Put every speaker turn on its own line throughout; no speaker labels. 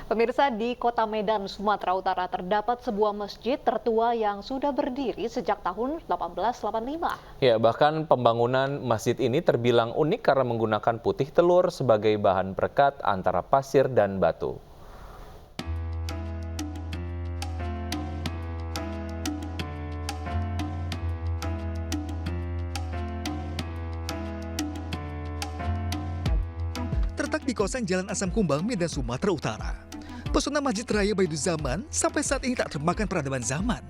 Pemirsa, di Kota Medan, Sumatera Utara terdapat sebuah masjid tertua yang sudah berdiri sejak tahun 1885.
Ya, bahkan pembangunan masjid ini terbilang unik karena menggunakan putih telur sebagai bahan perekat antara pasir dan batu.
Terletak di kawasan Jalan Asam Kumbang, Medan, Sumatera Utara. Pesona Masjid Raya Baiduzaman sampai saat ini tak termakan peradaban zaman.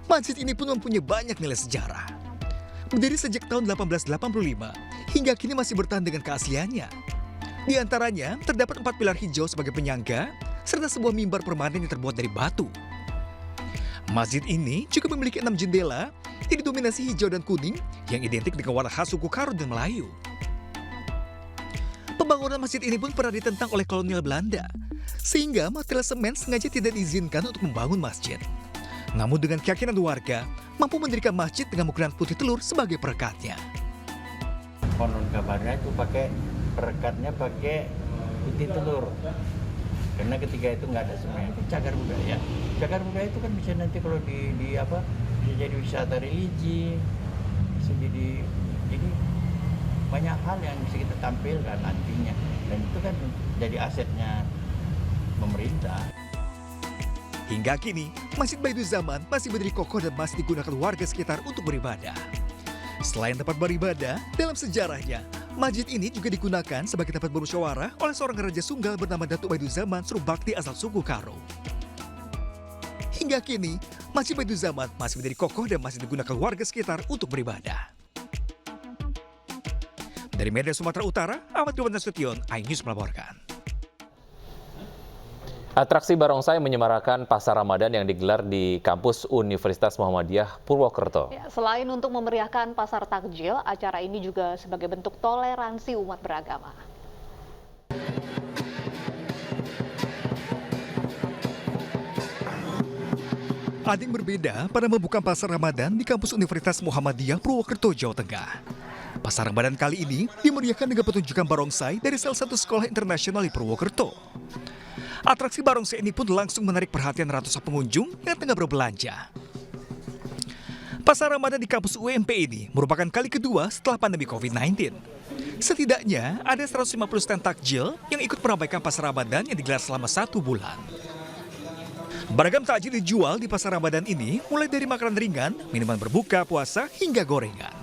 Masjid ini pun mempunyai banyak nilai sejarah. Berdiri sejak tahun 1885, hingga kini masih bertahan dengan keasliannya. Di antaranya, terdapat 4 pilar hijau sebagai penyangga, serta sebuah mimbar permanen yang terbuat dari batu. Masjid ini juga memiliki 6 jendela yang didominasi hijau dan kuning yang identik dengan warna khas suku Karo dan Melayu. Pembangunan masjid ini pun pernah ditentang oleh kolonial Belanda, sehingga material semen sengaja tidak diizinkan untuk membangun masjid. Namun dengan keyakinan warga, mampu mendirikan masjid dengan menggunakan putih telur sebagai perekatnya.
Konon kabarnya itu perekatnya pakai putih telur. Karena ketika itu nggak ada semen, itu cagar budaya. Cagar budaya itu kan bisa nanti kalau bisa jadi wisata religi, bisa jadi banyak hal yang bisa kita tampilkan nantinya, dan itu kan jadi asetnya pemerintah.
Hingga kini, Masjid Baiduzaman masih berdiri kokoh dan masih digunakan warga sekitar untuk beribadah. Selain tempat beribadah, dalam sejarahnya, masjid ini juga digunakan sebagai tempat bermusyawarah oleh seorang raja Sunggal bernama Datuk Baiduzaman Surubakti asal suku Karo. Hingga kini, Masjid Baiduzaman masih berdiri kokoh dan masih digunakan warga sekitar untuk beribadah. Dari Medan, Sumatera Utara, Ahmad Rifan Nasution, iNews melaporkan.
Atraksi barongsai menyemarakan pasar Ramadan yang digelar di kampus Universitas Muhammadiyah Purwokerto.
Ya, selain untuk memeriahkan pasar takjil, acara ini juga sebagai bentuk toleransi umat beragama.
Ada yang berbeda pada membuka pasar Ramadan di kampus Universitas Muhammadiyah Purwokerto, Jawa Tengah. Pasar Ramadan kali ini dimeriahkan dengan pertunjukan barongsai dari salah satu sekolah internasional di Purwokerto. Atraksi barongsai ini pun langsung menarik perhatian ratusan pengunjung yang tengah berbelanja. Pasar Ramadan di kampus UMP ini merupakan kali kedua setelah pandemi COVID-19. Setidaknya ada 150 stand takjil yang ikut meramaikan pasar Ramadan yang digelar selama 1 bulan. Beragam takjil dijual di pasar Ramadan ini, mulai dari makanan ringan, minuman berbuka puasa, hingga gorengan.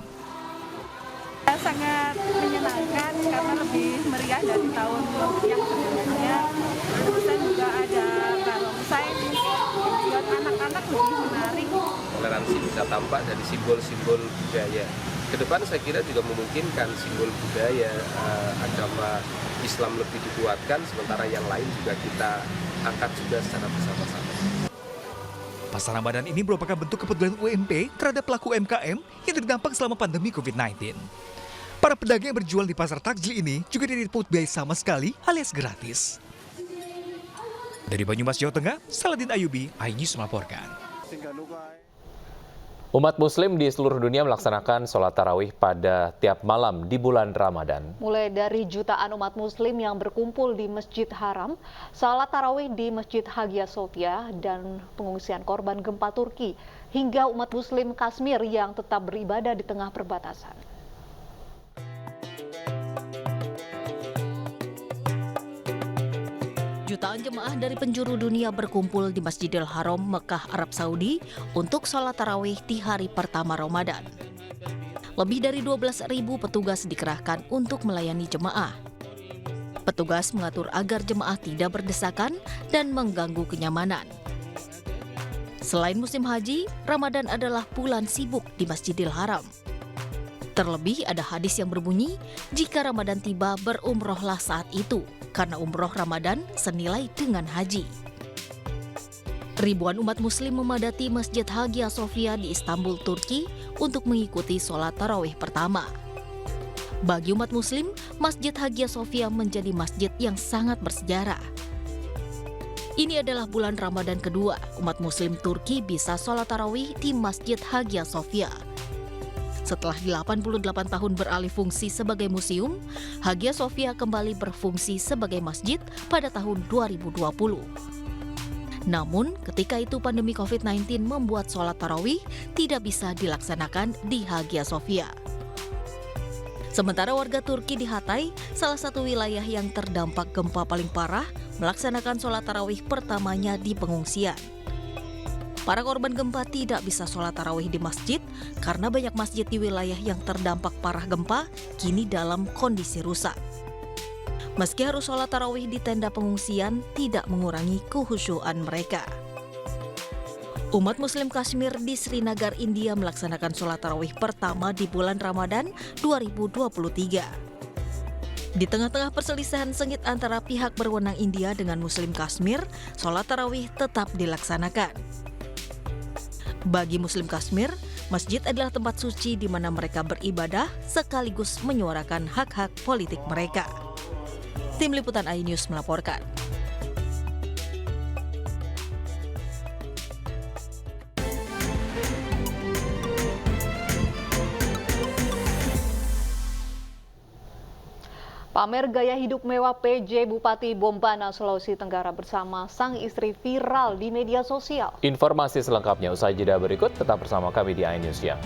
Sangat menyenangkan karena lebih meriah dari tahun yang sebelumnya. Terus juga ada barongsai buat anak-anak lebih menarik.
Toleransi bisa tampak dari simbol-simbol budaya. Kedepan saya kira juga memungkinkan simbol budaya agama Islam lebih dikuatkan, sementara yang lain juga kita angkat juga secara bersama-sama.
Pasar Ramadan ini merupakan bentuk kepedulian UMP terhadap pelaku UMKM yang terdampak selama pandemi COVID-19. Para pedagang yang berjual di pasar takjil ini juga tidak dipungut biaya sama sekali alias gratis. Dari Banyumas, Jawa Tengah, Saladin Ayubi, iNews melaporkan.
Umat Muslim di seluruh dunia melaksanakan sholat tarawih pada tiap malam di bulan Ramadan.
Mulai dari jutaan umat Muslim yang berkumpul di Masjid Haram, sholat tarawih di Masjid Hagia Sophia, dan pengungsian korban gempa Turki, hingga umat Muslim Kashmir yang tetap beribadah di tengah perbatasan.
Jutaan jemaah dari penjuru dunia berkumpul di Masjidil Haram, Mekah, Arab Saudi untuk sholat tarawih di hari pertama Ramadan. Lebih dari 12.000 petugas dikerahkan untuk melayani jemaah. Petugas mengatur agar jemaah tidak berdesakan dan mengganggu kenyamanan. Selain musim haji, Ramadan adalah bulan sibuk di Masjidil Haram. Terlebih ada hadis yang berbunyi, jika Ramadan tiba berumrohlah saat itu, karena umroh Ramadan senilai dengan haji. Ribuan umat muslim memadati Masjid Hagia Sophia di Istanbul, Turki untuk mengikuti sholat tarawih pertama. Bagi umat muslim, Masjid Hagia Sophia menjadi masjid yang sangat bersejarah. Ini adalah bulan Ramadan kedua umat muslim Turki bisa sholat tarawih di Masjid Hagia Sophia. Setelah 88 tahun beralih fungsi sebagai museum, Hagia Sophia kembali berfungsi sebagai masjid pada tahun 2020. Namun, ketika itu pandemi COVID-19 membuat sholat tarawih tidak bisa dilaksanakan di Hagia Sophia. Sementara warga Turki di Hatay, salah satu wilayah yang terdampak gempa paling parah, melaksanakan sholat tarawih pertamanya di pengungsian. Para korban gempa tidak bisa sholat tarawih di masjid karena banyak masjid di wilayah yang terdampak parah gempa kini dalam kondisi rusak. Meski harus sholat tarawih di tenda pengungsian, tidak mengurangi kekhusyuan mereka. Umat Muslim Kashmir di Srinagar, India melaksanakan sholat tarawih pertama di bulan Ramadan 2023. Di tengah-tengah perselisihan sengit antara pihak berwenang India dengan Muslim Kashmir, sholat tarawih tetap dilaksanakan. Bagi Muslim Kashmir, masjid adalah tempat suci di mana mereka beribadah sekaligus menyuarakan hak-hak politik mereka. Tim Liputan iNews melaporkan.
Pamer gaya hidup mewah PJ Bupati Bombana, Sulawesi Tenggara bersama sang istri viral di media sosial.
Informasi selengkapnya usai jeda berikut, tetap bersama kami di iNews Siang.